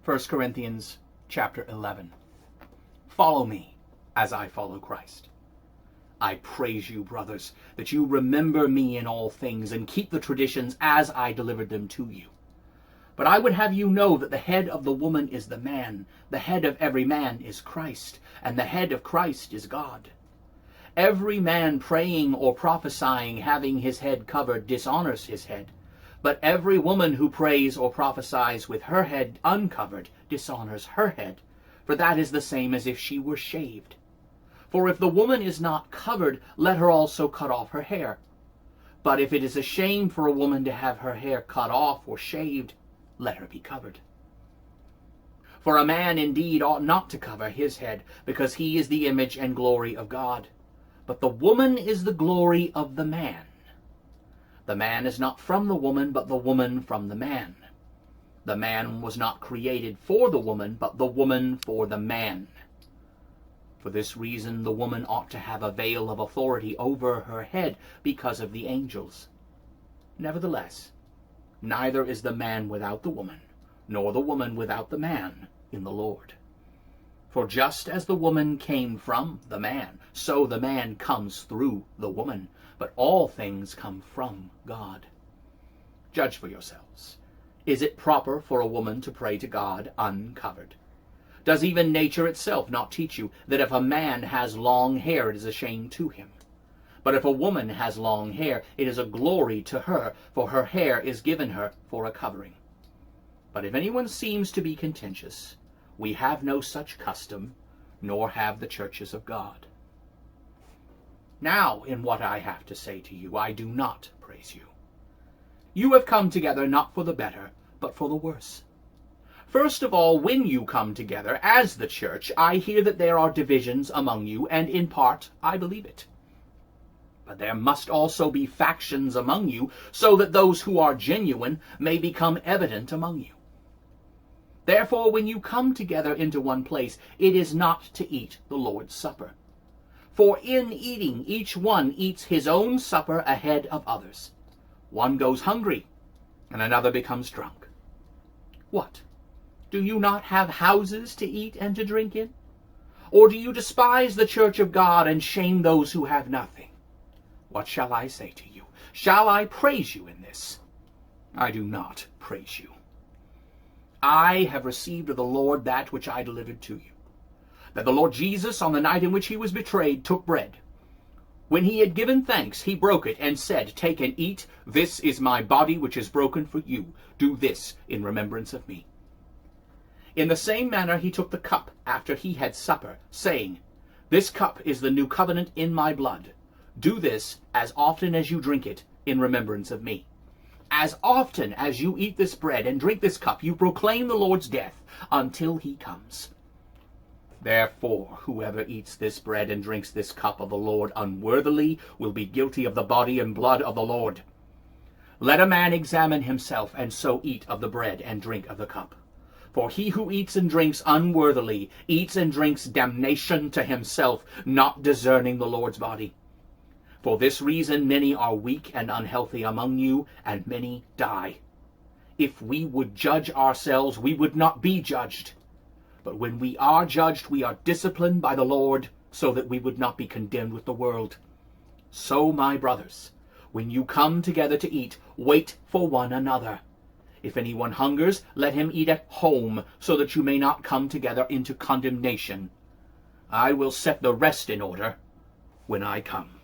1 Corinthians chapter 11. Follow me as I follow Christ. I praise you, brothers, that you remember me in all things and keep the traditions as I delivered them to you. But I would have you know that the head of the woman is the man, the head of every man is Christ, and the head of Christ is God. Every man praying or prophesying having his head covered dishonors his head. But every woman who prays or prophesies with her head uncovered dishonors her head, for that is the same as if she were shaved. For if the woman is not covered, let her also cut off her hair. But if it is a shame for a woman to have her hair cut off or shaved, let her be covered. For a man indeed ought not to cover his head, because he is the image and glory of God. But the woman is the glory of the man. The man is not from the woman, but the woman from the man. The man was not created for the woman, but the woman for the man. For this reason the woman ought to have a veil of authority over her head because of the angels. Nevertheless, neither is the man without the woman, nor the woman without the man in the Lord. For just as the woman came from the man, so the man comes through the woman. But all things come from God. Judge for yourselves. Is it proper for a woman to pray to God uncovered? Does even nature itself not teach you that if a man has long hair, it is a shame to him? But if a woman has long hair, it is a glory to her, for her hair is given her for a covering. But if anyone seems to be contentious, we have no such custom, nor have the churches of God. Now, in what I have to say to you, I do not praise you. You have come together not for the better, but for the worse. First of all, when you come together as the church, I hear that there are divisions among you, and in part I believe it. But there must also be factions among you, so that those who are genuine may become evident among you. Therefore, when you come together into one place, it is not to eat the Lord's Supper. For in eating, each one eats his own supper ahead of others. One goes hungry, and another becomes drunk. What? Do you not have houses to eat and to drink in? Or do you despise the church of God and shame those who have nothing? What shall I say to you? Shall I praise you in this? I do not praise you. I have received of the Lord that which I delivered to you. That the Lord Jesus, on the night in which he was betrayed, took bread. When he had given thanks, he broke it and said, "Take and eat. This is my body, which is broken for you. Do this in remembrance of me." In the same manner he took the cup after he had supper, saying, "This cup is the new covenant in my blood. Do this as often as you drink it in remembrance of me. As often as you eat this bread and drink this cup, you proclaim the Lord's death until he comes. Therefore, whoever eats this bread and drinks this cup of the Lord unworthily will be guilty of the body and blood of the Lord. Let a man examine himself, and so eat of the bread and drink of the cup. For he who eats and drinks unworthily eats and drinks damnation to himself, not discerning the Lord's body. For this reason many are weak and unhealthy among you, and many die. If we would judge ourselves, we would not be judged. But when we are judged, we are disciplined by the Lord, so that we would not be condemned with the world. So, my brothers, when you come together to eat, wait for one another. If anyone hungers, let him eat at home, so that you may not come together into condemnation. I will set the rest in order when I come.